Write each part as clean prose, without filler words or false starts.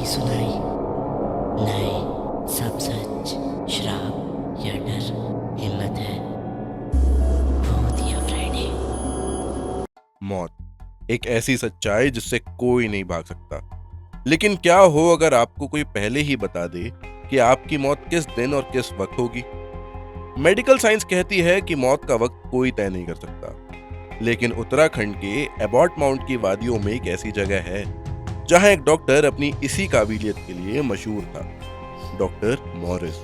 कहानी सुनाई, नए सब सच, श्राप या डर, हिम्मत है, भूत या फ्राइडे। मौत एक ऐसी सच्चाई जिससे कोई नहीं भाग सकता। लेकिन क्या हो अगर आपको कोई पहले ही बता दे कि आपकी मौत किस दिन और किस वक्त होगी। मेडिकल साइंस कहती है कि मौत का वक्त कोई तय नहीं कर सकता, लेकिन उत्तराखंड के एबॉट माउंट की वादियों में एक ऐसी जगह है जहां एक डॉक्टर अपनी इसी काबिलियत के लिए मशहूर था, डॉक्टर मॉरिस।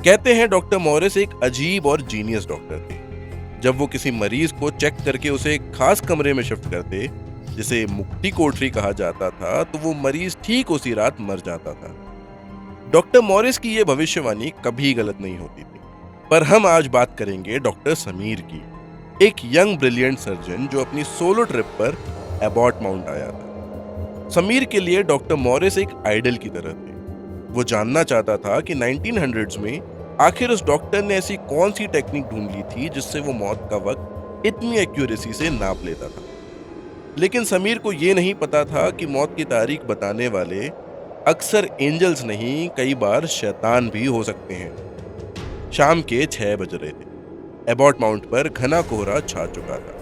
कहते हैं डॉक्टर मॉरिस एक अजीब और जीनियस डॉक्टर थे। जब वो किसी मरीज को चेक करके उसे एक खास कमरे में शिफ्ट करते, जिसे मुक्ति कोठरी कहा जाता था, तो वो मरीज ठीक उसी रात मर जाता था। डॉक्टर मॉरिस की ये भविष्यवाणी कभी गलत नहीं होती थी। पर हम आज बात करेंगे डॉक्टर समीर की, एक यंग ब्रिलियंट सर्जन जो अपनी सोलो ट्रिप पर एबॉट माउंट आया था। समीर के लिए डॉक्टर मॉरिस एक आइडल की तरह थे। वो जानना चाहता था कि 1900s में आखिर उस डॉक्टर ने ऐसी कौन सी टेक्निक ढूंढ ली थी जिससे वो मौत का वक्त इतनी एक्यूरेसी से नाप लेता था। लेकिन समीर को ये नहीं पता था कि मौत की तारीख बताने वाले अक्सर एंजल्स नहीं, कई बार शैतान भी हो सकते हैं। शाम के 6 बज रहे थे। एबॉट माउंट पर घना कोहरा छा चुका था।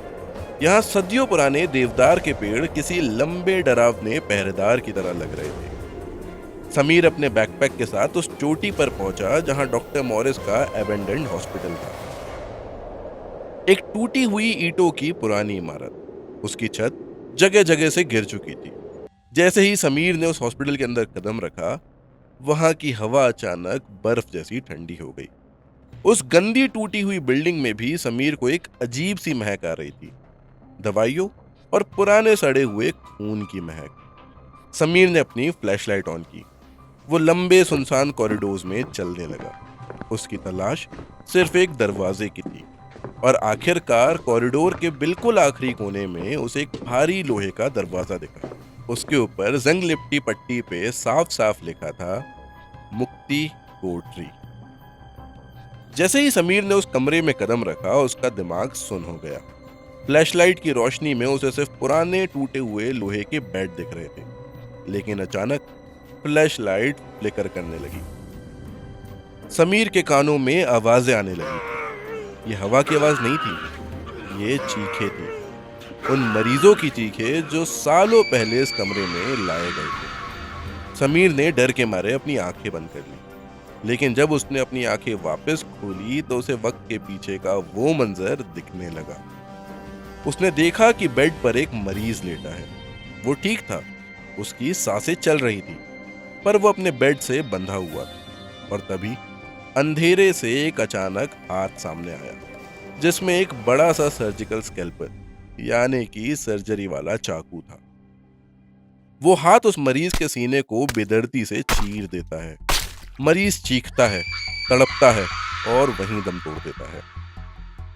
यहाँ सदियों पुराने देवदार के पेड़ किसी लंबे डरावने पहरेदार की तरह लग रहे थे। समीर अपने बैकपैक के साथ उस चोटी पर पहुंचा जहां डॉक्टर मॉरिस का एबेंडेंड हॉस्पिटल था। एक टूटी हुई ईंटों की पुरानी इमारत, उसकी छत जगह जगह से गिर चुकी थी। जैसे ही समीर ने उस हॉस्पिटल के अंदर कदम रखा, वहां की हवा अचानक बर्फ जैसी ठंडी हो गई। उस गंदी टूटी हुई बिल्डिंग में भी समीर को एक अजीब सी महक आ रही थी, दवाइयों और पुराने सड़े हुए खून की महक। समीर ने अपनी फ्लैशलाइट ऑन की। वो लंबे सुनसान कॉरिडोर्स में चलने लगा। उसकी तलाश सिर्फ एक दरवाजे की थी और आखिरकार कॉरिडोर के बिल्कुल आखिरी कोने में उसे एक भारी लोहे का दरवाजा दिखा। उसके ऊपर जंग लिपटी पट्टी पे साफ साफ लिखा था, मुक्ति कोठरी। जैसे ही समीर ने उस कमरे में कदम रखा, उसका दिमाग सुन्न हो गया। फ्लैशलाइट की रोशनी में उसे सिर्फ पुराने टूटे हुए लोहे के बेड दिख रहे थे। लेकिन अचानक फ्लैशलाइट फ्लिकर करने लगी। समीर के कानों में आवाजें आने लगी। ये हवा की आवाज नहीं थी, ये चीखें थी। उन मरीजों की चीखें जो सालों पहले इस कमरे में लाए गए थे। समीर ने डर के मारे अपनी आंखें बंद कर ली, लेकिन जब उसने अपनी आंखें वापस खोली तो उसे वक्त के पीछे का वो मंजर दिखने लगा। उसने देखा कि बेड पर एक मरीज लेटा है। वो ठीक था, उसकी सांसें चल रही थी, पर वो अपने बेड से बंधा हुआ था। और तभी अंधेरे से एक अचानक हाथ सामने आया, जिसमें एक बड़ा सा सर्जिकल स्कैल्पल यानी कि सर्जरी वाला चाकू था। वो हाथ उस मरीज के सीने को बेदर्दी से चीर देता है। मरीज चीखता है, तड़पता है और वहीं दम तोड़ देता है।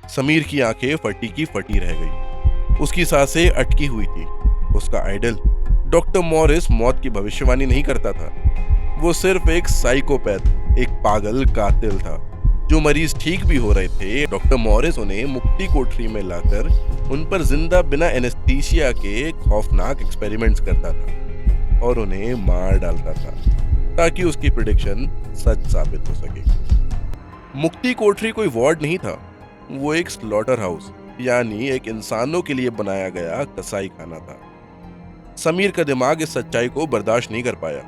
समीर की आंखें फटी की फटी रह गई। उसकी सांसें अटकी हुई थी। उसका आइडल डॉक्टर मॉरिस मौत की भविष्यवाणी नहीं करता था। वो सिर्फ एक साइकोपैथ, एक पागल कातिल था। जो मरीज ठीक भी हो रहे थे, डॉक्टर मॉरिस उन्हें मुक्ति कोठरी में लाकर उन पर जिंदा बिना एनेस्थीसिया के खौफनाक एक्सपेरिमेंट्स करता था और उन्हें मार डालता था ताकि उसकी प्रेडिक्शन सच साबित हो सके। मुक्ति कोठरी कोई वार्ड नहीं था, वो एक स्लॉटर हाउस यानी एक इंसानों के लिए बनाया गया कसाई खाना था। समीर का दिमाग इस सच्चाई को बर्दाश्त नहीं कर पाया।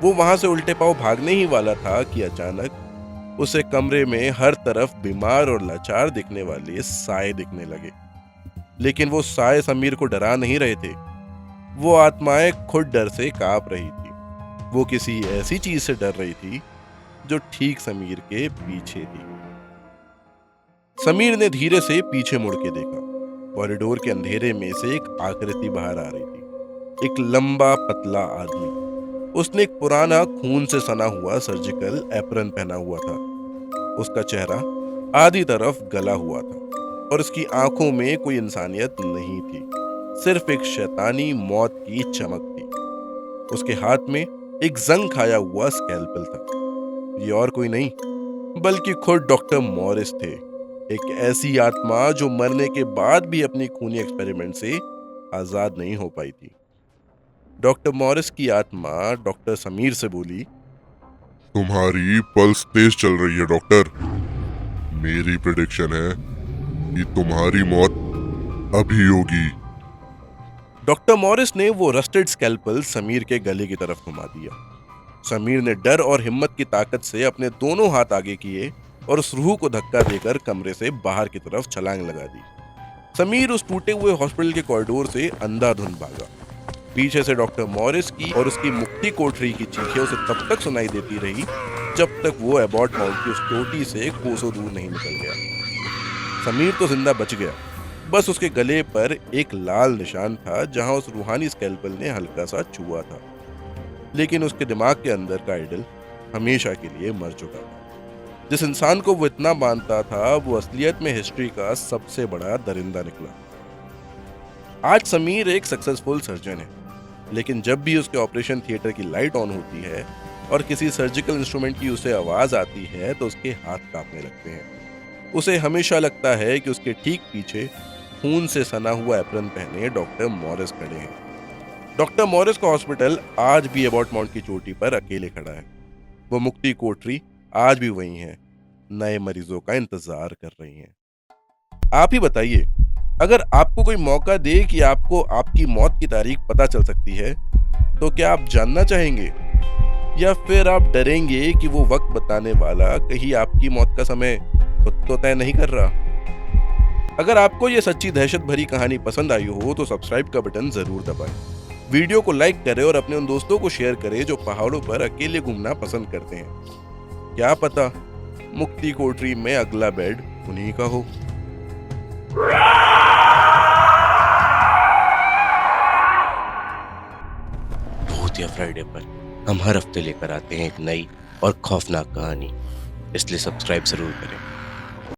वो वहां से उल्टे पांव भागने ही वाला था कि अचानक उसे कमरे में हर तरफ बीमार और लाचार दिखने वाले साए दिखने लगे। लेकिन वो साए समीर को डरा नहीं रहे थे। वो आत्माएं खुद डर से कांप रही थी। वो किसी ऐसी चीज से डर रही थी जो ठीक समीर के पीछे थी। समीर ने धीरे से पीछे मुड़ के देखा। कॉरिडोर के अंधेरे में से एक आकृति बाहर आ रही थी, एक लंबा पतला आदमी। उसने एक पुराना खून से सना हुआ सर्जिकल एप्रन पहना हुआ था। उसका चेहरा आधी तरफ गला हुआ था और उसकी आंखों में कोई इंसानियत नहीं थी, सिर्फ एक शैतानी मौत की चमक थी। उसके हाथ में एक जंग खाया हुआ स्कैल्पेल था। ये और कोई नहीं बल्कि खुद डॉक्टर मॉरिस थे, एक ऐसी आत्मा जो मरने के बाद भी अपनी खूनी एक्सपेरिमेंट से आजाद नहीं हो पाई थी। डॉक्टर मॉरिस की आत्मा डॉक्टर समीर से बोली, तुम्हारी पल्स तेज चल रही है डॉक्टर। मेरी प्रेडिक्शन है कि तुम्हारी मौत अभी होगी। डॉक्टर मॉरिस ने वो रस्टेड स्कैल्पल समीर के गले की तरफ घुमा दिया। समीर ने डर और हिम्मत की ताकत से अपने दोनों हाथ आगे किए और उस रूह को धक्का देकर कमरे से बाहर की तरफ छलांग लगा दी। समीर उस टूटे हुए हॉस्पिटल के कॉरिडोर से अंधाधुंध भागा। पीछे से डॉक्टर मॉरिस की और उसकी मुक्ति कोठरी की चीखें उसे तब तक सुनाई देती रही जब तक वो एबॉट माउंट की उस चोटी से कोसों दूर नहीं निकल गया। समीर तो जिंदा बच गया, बस उसके गले पर एक लाल निशान था जहां उस रूहानी स्कैल्पल ने हल्का सा छुआ था, लेकिन उसके दिमाग के अंदर का आइडल हमेशा के लिए मर चुका था। जिस इंसान को वो इतना मानता था वो असलियत में हिस्ट्री का सबसे बड़ा दरिंदा निकला। आज समीर एक सक्सेसफुल सर्जन है, लेकिन जब भी उसके ऑपरेशन थिएटर की लाइट ऑन होती है और किसी सर्जिकल इंस्ट्रूमेंट की उसे आवाज आती है तो उसके हाथ कांपने लगते हैं। उसे हमेशा लगता है कि उसके ठीक पीछे खून से सना हुआ एप्रन पहने डॉक्टर मॉरिस खड़े हैं। डॉक्टर मॉरिस का हॉस्पिटल आज भी एबॉट माउंट की चोटी पर अकेले खड़ा है। वो मुक्ति कोठरी आज भी वही है, नए मरीजों का इंतजार कर रही हैं। आप ही बताइए, अगर आपको कोई मौका दे कि आपको आपकी मौत की तारीख पता चल सकती है, तो क्या आप जानना चाहेंगे या फिर आप डरेंगे कि वो वक्त बताने वाला कहीं आपकी मौत का समय खुद तो तय नहीं कर रहा? अगर आपको ये सच्ची दहशत भरी कहानी पसंद आई हो तो सब्सक्राइब का बटन जरूर दबाएं। वीडियो को लाइक करें और अपने उन दोस्तों को शेयर करें जो पहाड़ों पर अकेले घूमना पसंद करते हैं। क्या पता मुक्ति कोठरी में अगला बेड उन्हीं का हो। भूतिया फ्राइडे पर हम हर हफ्ते लेकर आते हैं एक नई और खौफनाक कहानी, इसलिए सब्सक्राइब जरूर करें।